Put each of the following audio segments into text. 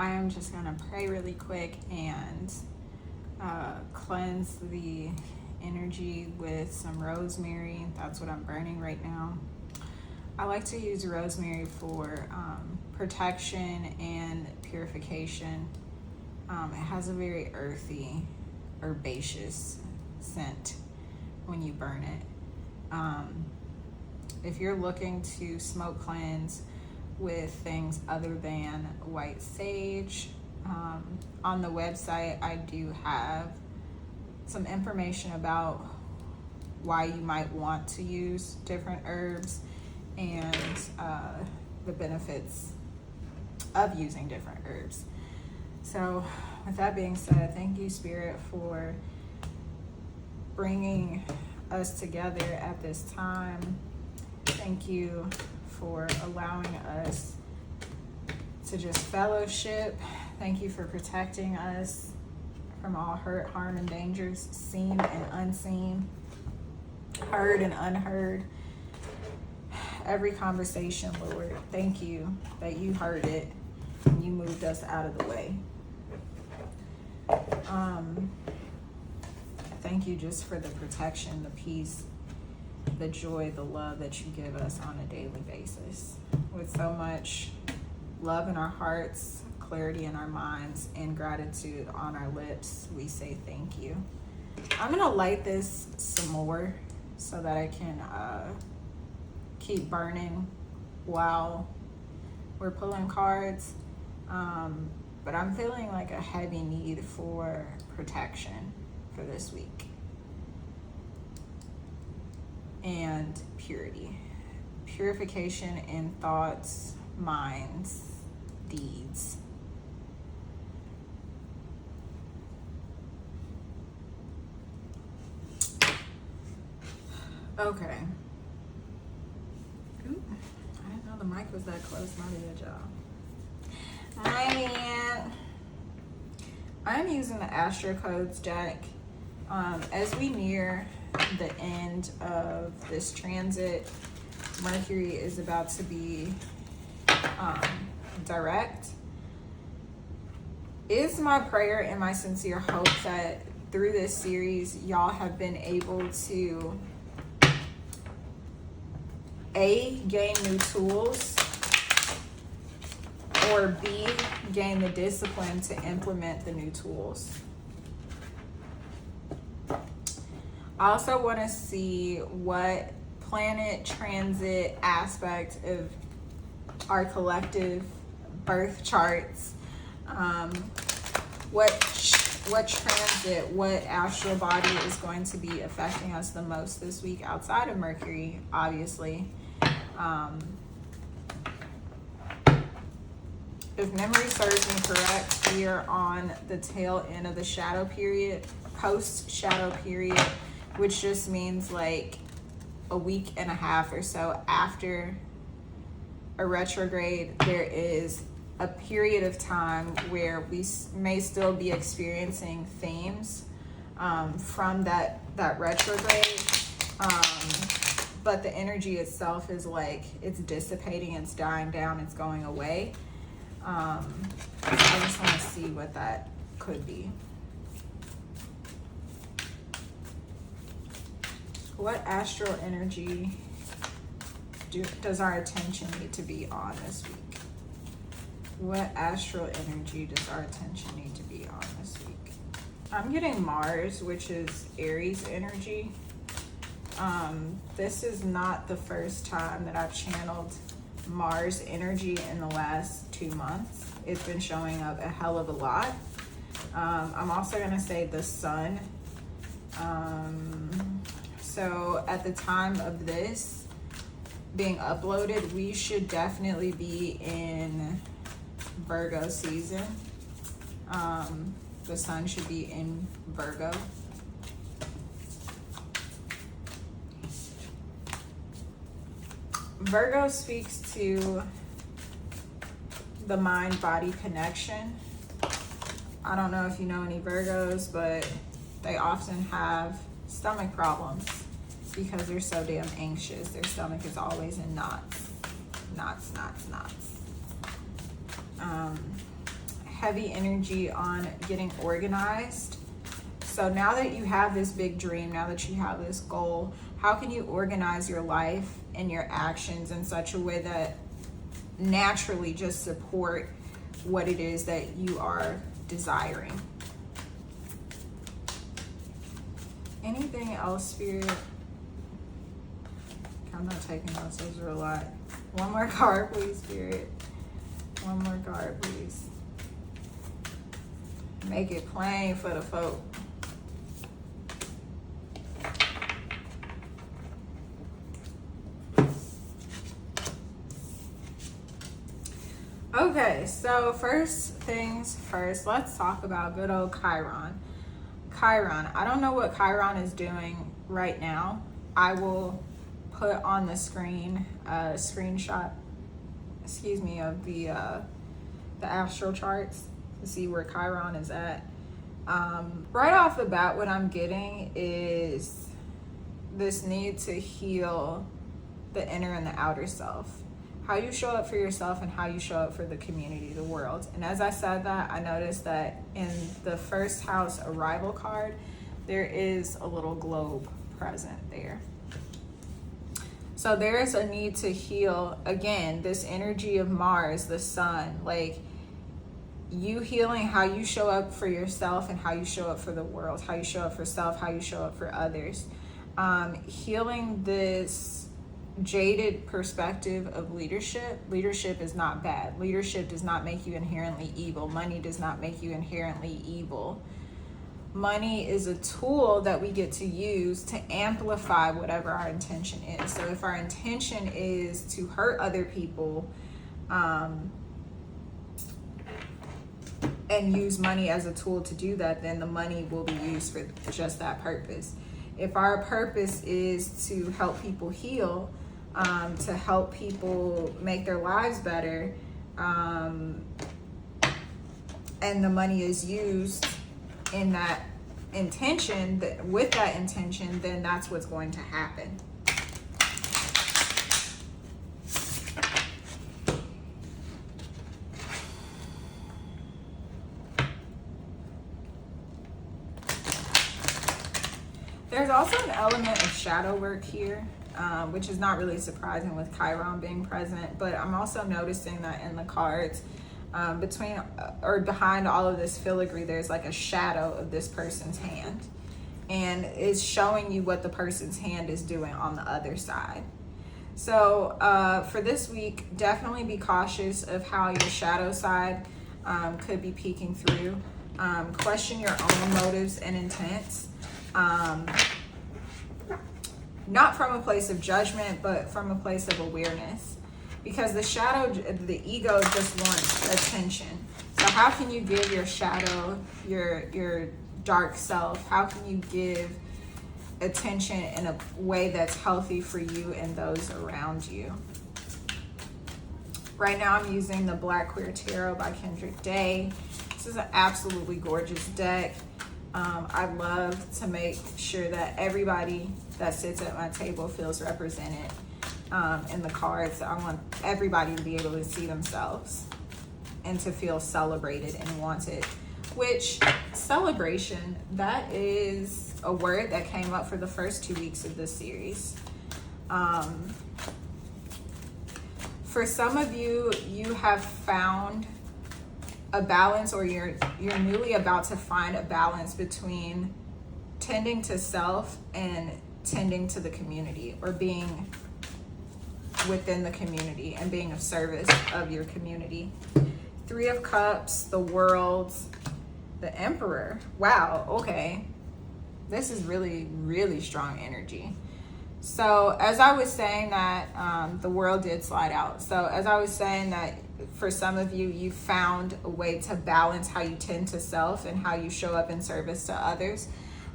I am just gonna pray really quick and cleanse the energy with some rosemary. That's what I'm burning right now. I like to use rosemary for protection and purification. It has a very earthy, herbaceous scent when you burn it. If you're looking to smoke cleanse with things other than white sage, on the website I do have some information about why you might want to use different herbs and the benefits of using different herbs. So with that being said, thank you, Spirit, for bringing us together at this time. Thank you for allowing us to just fellowship. Thank you for protecting us from all hurt, harm, and dangers, seen and unseen, heard and unheard. Every conversation, Lord, thank you that you heard it and you moved us out of the way. Thank you just for the protection, the peace, the joy, the love that you give us on a daily basis. With so much love in our hearts, clarity in our minds, and gratitude on our lips, we say thank you. I'm gonna light this some more so that I can keep burning while we're pulling cards. But I'm feeling like a heavy need for protection for this week. And purity. Purification in thoughts, minds, deeds. Okay. Ooh, I didn't know the mic was that close. My bad, y'all. I'm using the Astro Codes deck. As we near the end of this transit, Mercury is about to be direct. It's my prayer and my sincere hope that through this series, y'all have been able to A, gain new tools, or B, gain the discipline to implement the new tools. I also want to see what planet transit aspect of our collective birth charts, what transit, what astral body is going to be affecting us the most this week outside of Mercury, obviously. If memory serves me correct, we are on the tail end of the shadow period, post-shadow period, which just means like a week and a half or so after a retrograde, there is a period of time where we may still be experiencing themes from that retrograde, but the energy itself is like it's dissipating, it's dying down, it's going away. I just want to see what that could be. What astral energy does our attention need to be on this week? What astral energy does our attention need to be on this week? I'm getting Mars, which is Aries energy. This is not the first time that I've channeled Mars energy in the last 2 months. It's been showing up a hell of a lot. I'm also going to say the Sun. So at the time of this being uploaded, we should definitely be in Virgo season. The Sun should be in Virgo. Virgo speaks to the mind-body connection. I don't know if you know any Virgos, but they often have stomach problems because they're so damn anxious. Their stomach is always in knots. heavy energy on getting organized. So now that you have this big dream, now that you have this goal, how can you organize your life and your actions in such a way that naturally just support what it is that you are desiring? Anything else, Spirit? I'm not taking notes, those are a lot. One more card, please, Spirit. One more card, please. Make it plain for the folk. Okay, so first things first, let's talk about good old Chiron. Chiron, I don't know what Chiron is doing right now. I will put on the screen a screenshot, of the astral charts to see where Chiron is at. Right off the bat, what I'm getting is this need to heal the inner and the outer self. How you show up for yourself and how you show up for the community, the world. And as I said that, I noticed that in the first house arrival card, there is a little globe present there. So there is a need to heal, again, this energy of Mars, the sun, like you healing how you show up for yourself and how you show up for the world, how you show up for self, how you show up for others. Healing this jaded perspective of leadership. Leadership is not bad. Leadership does not make you inherently evil. Money does not make you inherently evil. Money is a tool that we get to use to amplify whatever our intention is. So if our intention is to hurt other people, and use money as a tool to do that, then the money will be used for just that purpose. If our purpose is to help people heal, to help people make their lives better, and the money is used in that intention, with that intention, then that's what's going to happen. There's also an element of shadow work here, which is not really surprising with Chiron being present, but I'm also noticing that in the cards, between or behind all of this filigree, there's like a shadow of this person's hand, and it's showing you what the person's hand is doing on the other side. So for this week, definitely be cautious of how your shadow side could be peeking through. Question your own motives and intents. Not from a place of judgment, but from a place of awareness. Because the shadow, the ego just wants attention. So how can you give your shadow, your dark self, how can you give attention in a way that's healthy for you and those around you? Right now I'm using the Black Queer Tarot by Kendrick Day. This is an absolutely gorgeous deck. I love to make sure that everybody that sits at my table feels represented in the cards. I want everybody to be able to see themselves and to feel celebrated and wanted. Which, celebration, that is a word that came up for the first 2 weeks of this series. For some of you, you have found a balance, or you're newly about to find a balance between tending to self and tending to the community, or being within the community and being of service of your community. 3 of Cups, the World, the Emperor. Wow, okay. This is really, really strong energy. So as I was saying that, the World did slide out. So as I was saying that, for some of you, you found a way to balance how you tend to self and how you show up in service to others.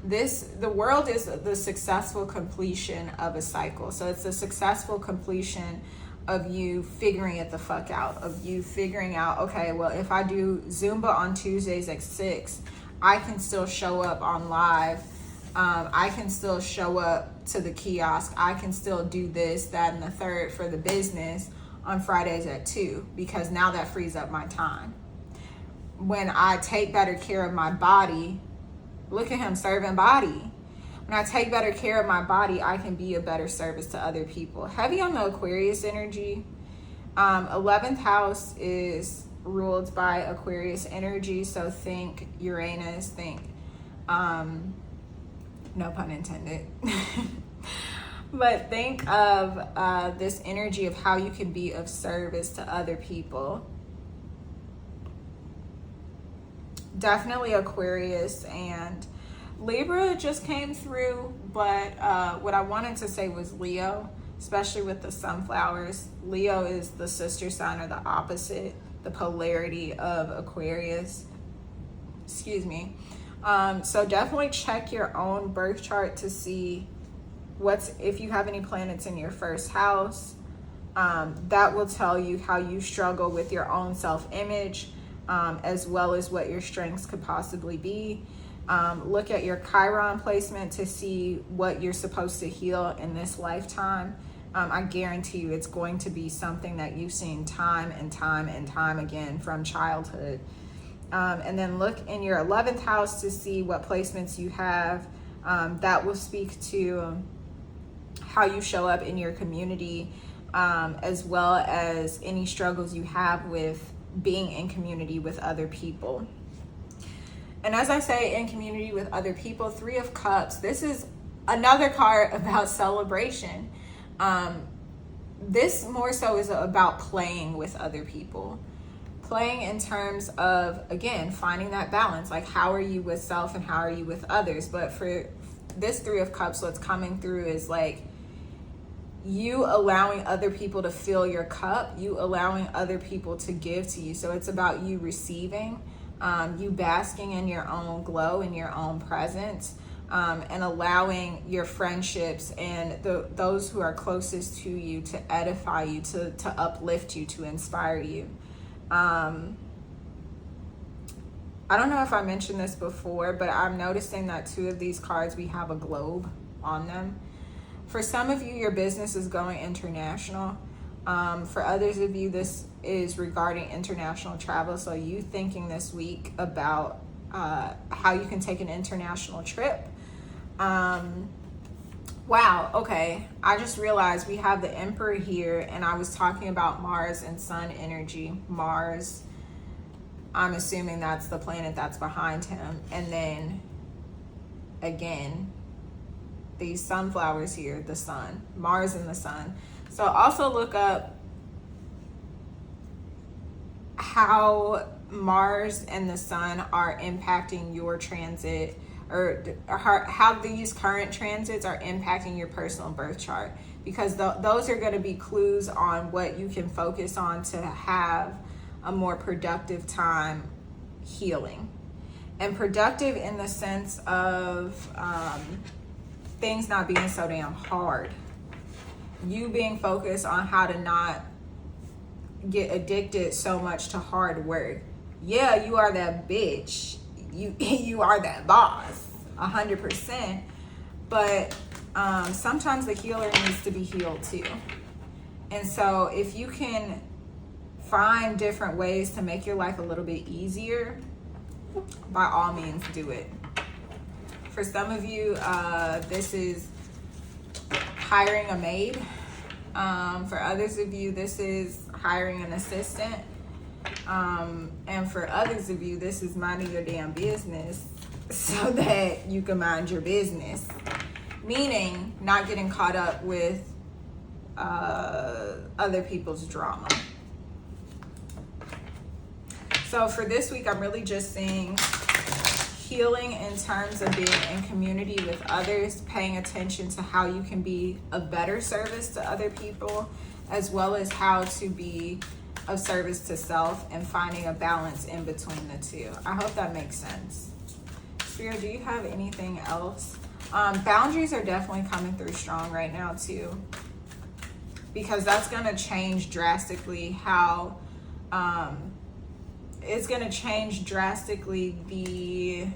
The World is the successful completion of a cycle. So it's the successful completion of you figuring it the fuck out, of you figuring out, okay, well, if I do Zumba on Tuesdays at 6, I can still show up on live. I can still show up to the kiosk. I can still do this, that, and the third for the business on Fridays at 2, because now that frees up my time. when I take better care of my body, look at him serving body. When I take better care of my body, I can be a better service to other people. Heavy on the Aquarius energy. 11th house is ruled by Aquarius energy. So think Uranus, think, no pun intended. But think of this energy of how you can be of service to other people. Definitely Aquarius, and Libra just came through, but what I wanted to say was Leo, especially with the sunflowers. Leo is the sister sign or the opposite, the polarity of Aquarius. Excuse me. So definitely check your own birth chart to see if you have any planets in your first house. That will tell you how you struggle with your own self-image, as well as what your strengths could possibly be. Look at your Chiron placement to see what you're supposed to heal in this lifetime. I guarantee you it's going to be something that you've seen time and time and time again from childhood. And then look in your 11th house to see what placements you have. That will speak to how you show up in your community, as well as any struggles you have with being in community with other people. And as I say, in community with other people, 3 of Cups, this is another card about celebration. This more so is about playing with other people. Playing in terms of, again, finding that balance. Like, how are you with self and how are you with others? But for this 3 of Cups, what's coming through is like you allowing other people to fill your cup, you allowing other people to give to you. So it's about you receiving, you basking in your own glow, in your own presence, and allowing your friendships and those who are closest to you to edify you, to uplift you, to inspire you. I don't know if I mentioned this before, but I'm noticing that 2 of these cards, we have a globe on them. For some of you, your business is going international. For others of you, this is regarding international travel. So you thinking this week about how you can take an international trip. Wow, okay. I just realized we have the Emperor here, and I was talking about Mars and Sun energy. Mars, I'm assuming that's the planet that's behind him. And then, again, these sunflowers here, the sun, Mars and the sun. So also look up how Mars and the sun are impacting your transit, or how these current transits are impacting your personal birth chart, because those are going to be clues on what you can focus on to have a more productive time healing. And productive in the sense of things not being so damn hard. You being focused on how to not get addicted so much to hard work. Yeah, you are that bitch. You are that boss, 100%. But sometimes the healer needs to be healed too. And so if you can find different ways to make your life a little bit easier, by all means do it. For some of you, this is hiring a maid. For others of you, this is hiring an assistant. And for others of you, this is minding your damn business so that you can mind your business. Meaning not getting caught up with other people's drama. So for this week, I'm really just seeing healing in terms of being in community with others, paying attention to how you can be a better service to other people, as well as how to be of service to self, and finding a balance in between the two. I hope that makes sense. Spirit, do you have anything else? Boundaries are definitely coming through strong right now too, because that's going to change drastically how it's going to change drastically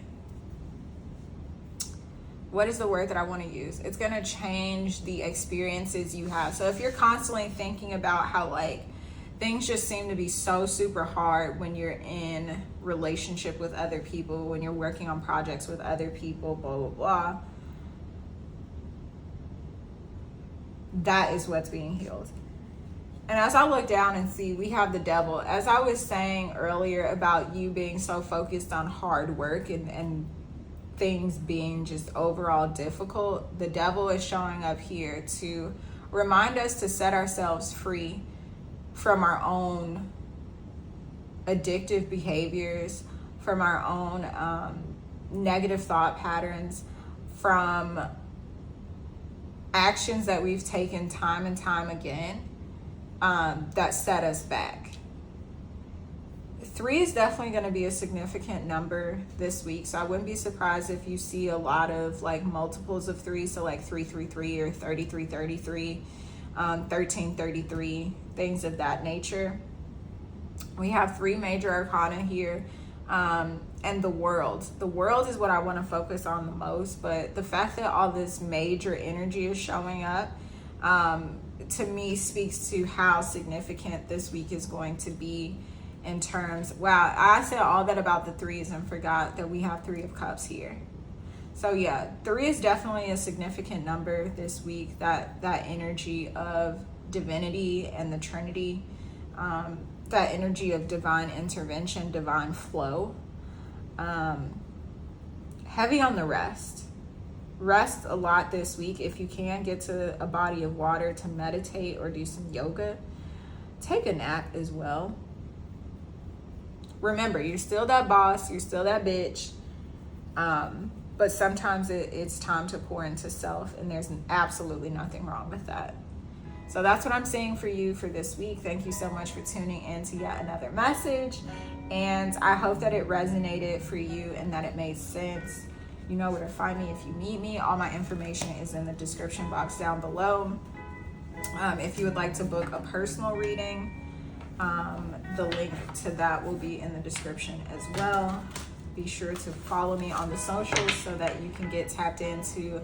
what is the word that I want to use? It's going to change the experiences you have. So if you're constantly thinking about how like things just seem to be so super hard when you're in relationship with other people, when you're working on projects with other people, blah, blah, blah. That is what's being healed. And as I look down and see, we have the devil. As I was saying earlier about you being so focused on hard work and things being just overall difficult, the devil is showing up here to remind us to set ourselves free from our own addictive behaviors, from our own negative thought patterns, from actions that we've taken time and time again that set us back. 3 is definitely going to be a significant number this week, so I wouldn't be surprised if you see a lot of like multiples of 3, so like 333 or 3333, 1333, things of that nature. We have 3 major arcana here, and the world. The world is what I want to focus on the most, but the fact that all this major energy is showing up, to me speaks to how significant this week is going to be in terms, wow, I said all that about the 3s and forgot that we have 3 of Cups here. So yeah, 3 is definitely a significant number this week, that energy of divinity and the Trinity, that energy of divine intervention, divine flow. Heavy on the rest. Rest a lot this week. If you can, get to a body of water to meditate or do some yoga. Take a nap as well. Remember, you're still that boss, you're still that bitch, but sometimes it's time to pour into self, and there's absolutely nothing wrong with that. So that's what I'm saying for you for this week. Thank you so much for tuning in to yet another message, and I hope that it resonated for you and that it made sense. You know where to find me if you need me. All my information is in the description box down below. If you would like to book a personal reading, the link to that will be in the description as well. Be sure to follow me on the socials so that you can get tapped into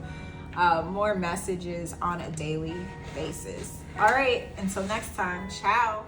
more messages on a daily basis. All right, until next time, ciao.